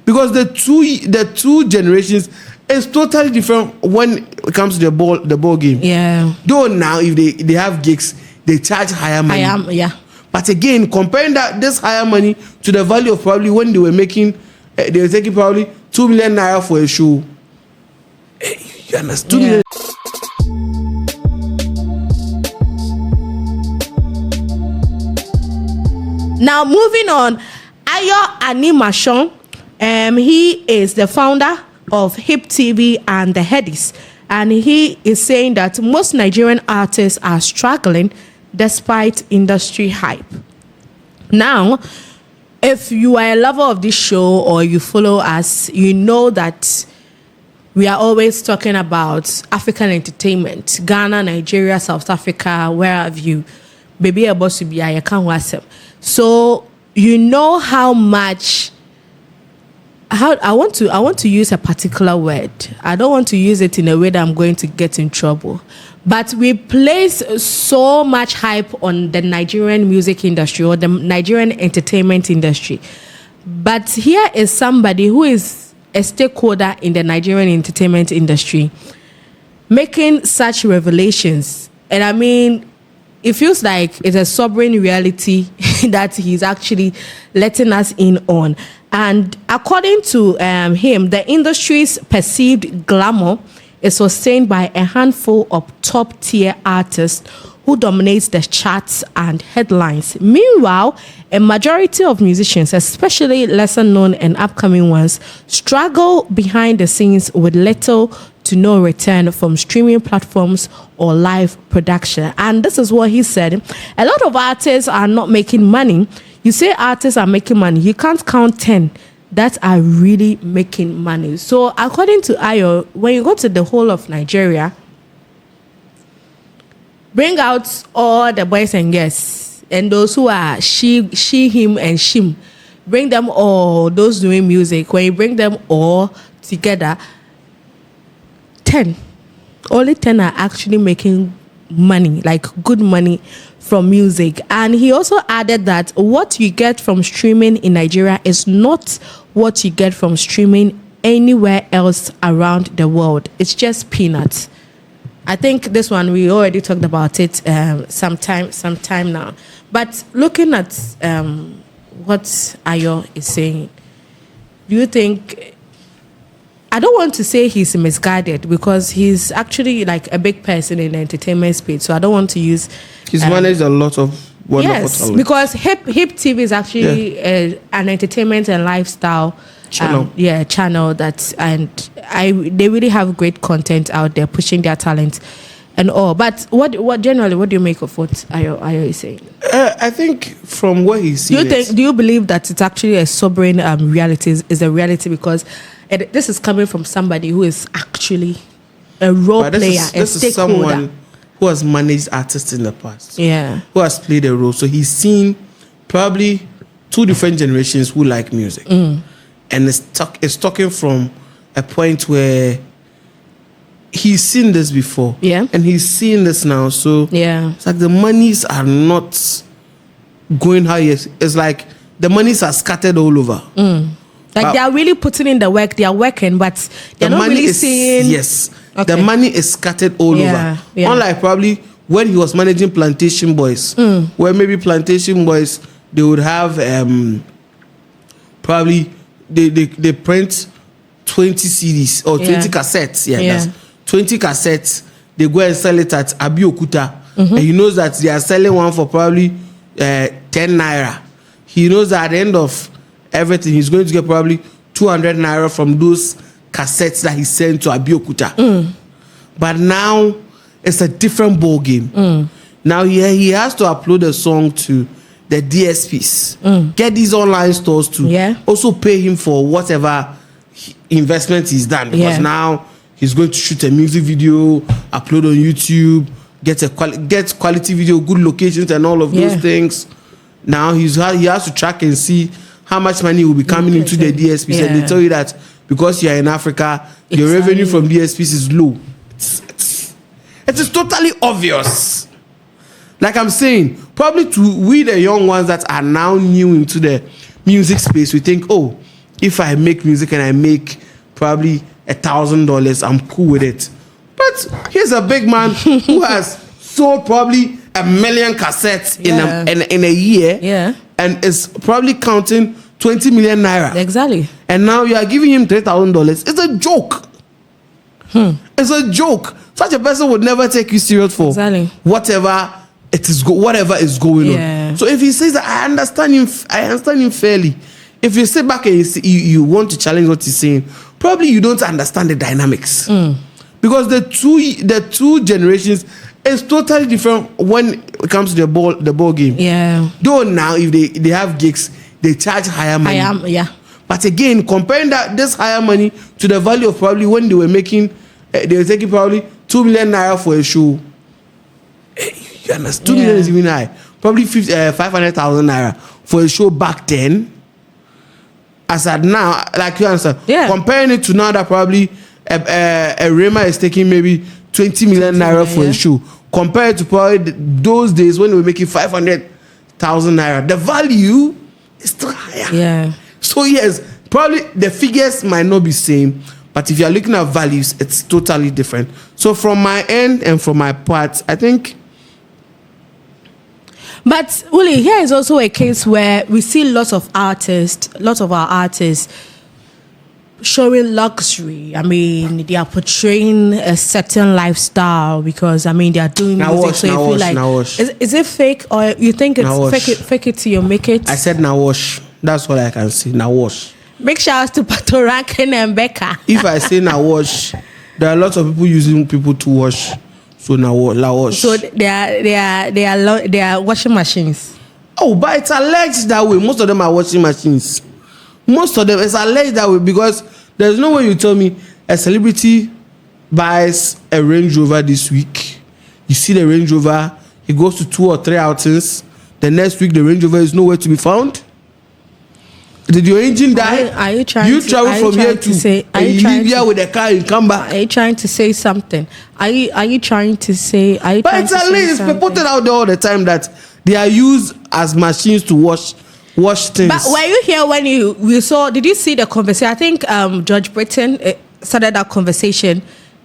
because the two generations is totally different when it comes to the ball game. Yeah. Though now if they have gigs, they charge higher money. Yeah. But again, comparing this higher money to the value of probably when they were making, they were taking probably 2 million naira for a show. You understand? 2 million. Now moving on, Ayo Animashaun, he is the founder of HipTV and the Headies, and he is saying that most Nigerian artists are struggling despite industry hype. Now, if you are a lover of this show or you follow us, you know that we are always talking about African entertainment, Ghana, Nigeria, South Africa, where have you? Baby, able to be I can't watch them. So you know how much. I want to use a particular word. I don't want to use it in a way that I'm going to get in trouble. But we place so much hype on the Nigerian music industry or the Nigerian entertainment industry. But here is somebody who is a stakeholder in the Nigerian entertainment industry making such revelations. And I mean, it feels like it's a sobering reality that he's actually letting us in on. And according to him, the industry's perceived glamour is sustained by a handful of top-tier artists who dominate the charts and headlines. Meanwhile, a majority of musicians, especially lesser-known and upcoming ones, struggle behind the scenes with little to no return from streaming platforms or live production. And this is what he said. A lot of artists are not making money. You say artists are making money. You can't count 10 that are really making money. So according to Ayo, when you go to the whole of Nigeria, bring out all the boys and girls and those who are she, him, and shim. Bring them all, those doing music. When you bring them all together, 10. Only 10 are actually making money, like good money from music. And he also added that what you get from streaming in Nigeria is not what you get from streaming anywhere else around the world. It's just peanuts. I think this one we already talked about it some time now. But looking at what Ayo is saying, do you think? I don't want to say he's misguided because he's actually like a big person in the entertainment space. So I don't want to use. He's managed a lot of wonderful talent. Because HipTV is actually an entertainment and lifestyle channel. Channel they really have great content out there pushing their talent and all. But what do you make of what Ayo is saying? I think from what he's saying, do you believe that it's actually a sobering reality? Is a reality because this is coming from somebody who is actually a role player, this is someone who has managed artists in the past. Yeah. Who has played a role. So he's seen probably two different generations who like music. And it's talking from a point where he's seen this before. Yeah. And he's seeing this now. So it's like the monies are not going how it's like the monies are scattered all over. Like they are really putting in the work, they are working, but they're not really seeing. Yes. Okay. The money is scattered all over. Yeah. Unlike probably when he was managing Plantation Boys, where maybe Plantation Boys, they would have probably they print 20 CDs or 20 cassettes. That's 20 cassettes. They go and sell it at Abiokuta. And he knows that they are selling one for probably 10 naira. He knows that at the end of everything, he's going to get probably 200 naira from those cassettes that he sent to Abiokuta. But now it's a different ball game. Now he has to upload a song to the DSPs, get these online stores to also pay him for whatever investment he's done, because now he's going to shoot a music video, upload on YouTube, get quality video, good locations and all of those things. Now he has to track and see how much money will be coming into the DSPs, and they tell you that because you are in Africa, your revenue from DSPs is low. It is totally obvious. Like I'm saying, probably to we the young ones that are now new into the music space, we think, oh, if I make music and I make probably $1,000, I'm cool with it. But here's a big man who has sold probably 1 million cassettes in a year, and is probably counting 20 million naira. Exactly. And now you are giving him $3,000. It's a joke. It's a joke. Such a person would never take you serious for whatever it is. Whatever is going on. So if he says that, I understand him fairly. If you sit back and you want to challenge what he's saying, probably you don't understand the dynamics. Because the two generations is totally different when it comes to the ball game. Yeah. Though now if they have gigs, they charge higher money. But again, comparing this higher money to the value of probably when they were taking probably 2 million naira for a show. You understand? 2 million is even high. Probably 500,000 naira for a show back then. As at now, like you understand, comparing it to now that probably a Rema is taking maybe 20 million naira for a show, compared to probably those days when they were making 500,000 naira, the value is still higher. Yeah. So yes, probably the figures might not be same, but if you are looking at values, it's totally different. So from my end and from my part, I think. But Uli, here is also a case where we see lots of our artists showing luxury. I mean, they are portraying a certain lifestyle because, I mean, they are doing music. So you feel like, is it fake, or you think it's fake it till you make it? I said now wash. That's what I can say. Now wash. Big shouts to Patoranken and Becca. If I say now wash, there are lots of people using people to wash. So now wash. So they are washing machines. Oh, but it's alleged that way. Most of them are washing machines. Most of them, it's alleged that way, because there's no way you tell me a celebrity buys a Range Rover this week. You see the Range Rover, he goes to 2 or 3 outings. The next week, the Range Rover is nowhere to be found. Did your engine die? Are you trying you travel from here to Libya with a car and come back? Are you trying to say something? Are you trying to say? But it's alleged. It's put out there all the time that they are used as machines to wash things. But were you here when we saw? Did you see the conversation? I think George Britton started that conversation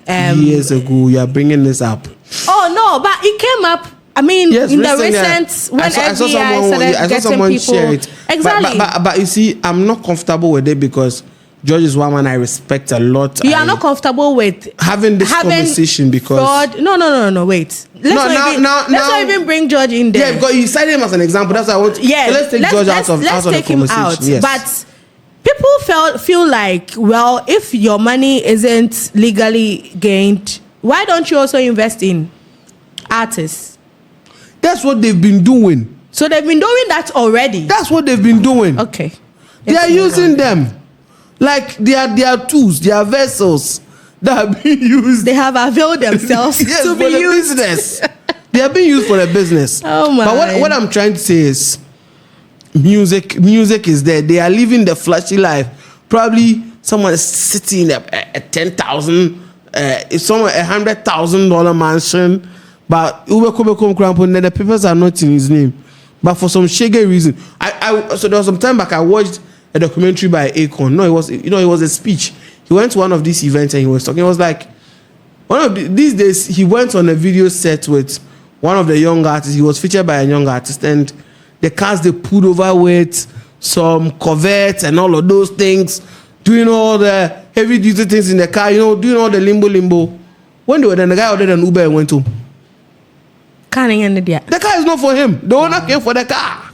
years ago. You are bringing this up. Oh no! But it came up. I mean, yes, in the recent when I saw someone share it. Exactly. But you see, I'm not comfortable with it because George is one man I respect a lot. You are not comfortable with having this conversation because fraud. No. Wait. Let's not even bring George in there. Yeah, because you cited him as an example. That's why I want. Yeah, so let's take George out of the conversation. Yes. But people feel like, well, if your money isn't legally gained, why don't you also invest in artists? That's what they've been doing. So they've been doing that already. That's what they've been doing. Okay. They are using them. Like they are tools, they are vessels that are being used. They have availed themselves to be used. Business. They are being used for the business. Oh my. But what I'm trying to say is music is there. They are living the flashy life. Probably someone is sitting in a 10,000 somewhere $100,000 mansion. But the papers are not in his name. But for some shaggy reason, so there was some time back I watched a documentary by Akon. No, it was a speech. He went to one of these events and he was talking. It was like these days he went on a video set with one of the young artists. He was featured by a young artist, and the cars they pulled over with some Corvettes and all of those things, doing all the heavy duty things in the car. Doing all the limbo. When they were done, the guy ordered an Uber and went home. The car is not for him. The owner came for the car.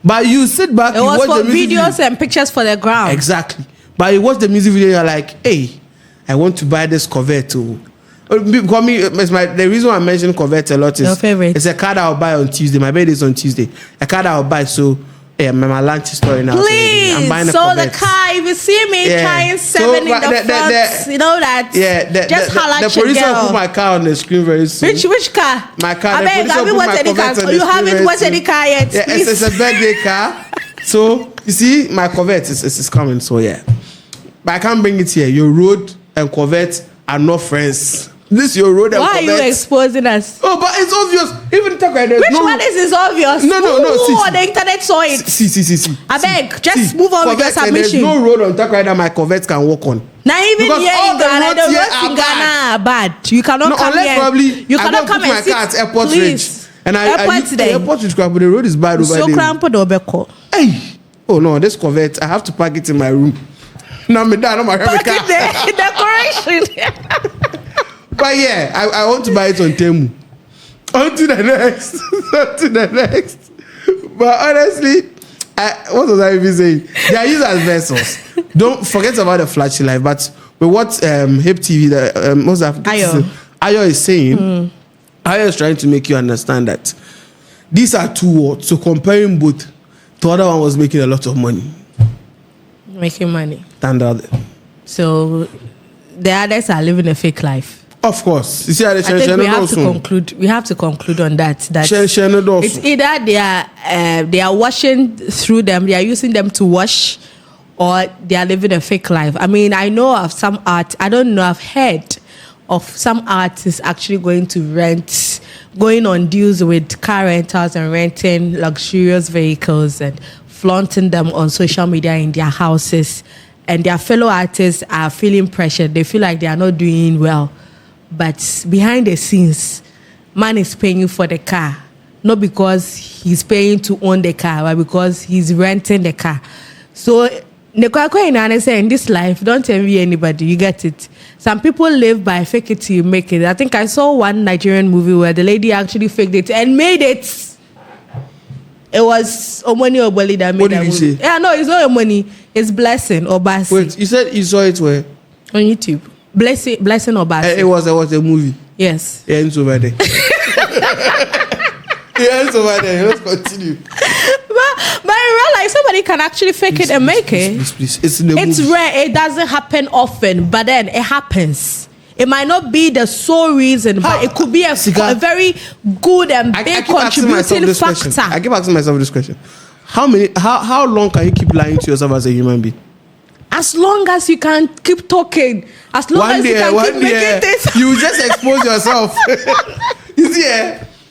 But you sit back, you watch the videos and pictures for the ground. Exactly. But you watch the music video, you're like, hey, I want to buy this Corvette too. The reason why I mention Corvette a lot is your favorite. It's a car that I'll buy on Tuesday. My birthday is on Tuesday. A car that I'll buy, so my lunch is story now. Please, I'm buying a Corvette. The car, if you see me trying 7 in the front, you know that. Yeah, the producer will put my car on the screen very soon. Which car? My car. I beg, have you watched any car? You haven't watched any car yet. Yeah, it's a birthday car. So you see, my Corvette is coming. So yeah, but I can't bring it here. Your road and Corvette are not friends. This your road. Why are you exposing us? Oh, but it's obvious. Even Takoradi. Which one is obvious? No. Who on the internet saw it? See. I beg, just move on with your submission. There's no road on Takoradi that my Corvette can walk on. Now even because here in Ghana, the roads in Ghana are bad. You cannot come here. Probably, you cannot come and sit. My car at Airport Ridge. And Airport Ridge, but the road is bad over there. Hey. Oh no, this Corvette, I have to park it in my room. No, me down, my car. Decoration. But yeah, I want to buy it on Temu. On to the next. But honestly, what was I even saying? They are used as vessels. Don't forget about the flashy life. But with what HipTV, most of Ayo is saying, Ayo is trying to make you understand that these are two worlds. So comparing both, the other one was making a lot of money. Making money. Than the other. So the others are living a fake life. Of course. You see, I think we have to conclude on that. It's either they are washing through them, they are using them to wash, or they are living a fake life. I mean, I know of some art. I don't know. I've heard of some artists actually going on deals with car rentals and renting luxurious vehicles and flaunting them on social media in their houses. And their fellow artists are feeling pressured. They feel like they are not doing well. But behind the scenes, man is paying you for the car. Not because he's paying to own the car, but because he's renting the car. So, in this life, don't envy anybody. You get it. Some people live by fake it till you make it. I think I saw one Nigerian movie where the lady actually faked it and made it. It was Omoni Oboli that made that movie. What did you say? Yeah, no, it's not Omoni. It's Blessing Obasi. Wait, you said you saw it where? On YouTube. Blessing Obasi. It was a movie. Yes. It ends over there. It ends over there. Let's continue. But in real life, somebody can actually fake it and make it. Please. It's rare. It doesn't happen often, but then it happens. It might not be the sole reason, but it could be a very good and big contributing factor. I keep asking myself this question. How long can you keep lying to yourself as a human being? As long as you can keep talking, as long as you can keep making this. You just expose yourself. You see,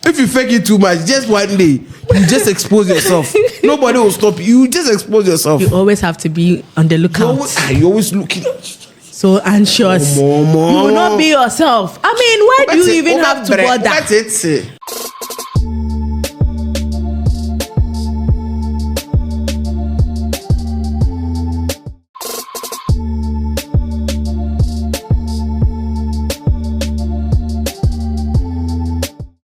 if you fake it too much, just one day, you just expose yourself. Nobody will stop you. You just expose yourself. You always have to be on the lookout. You're always looking. So anxious. You will not be yourself. I mean, why do you even have to bother?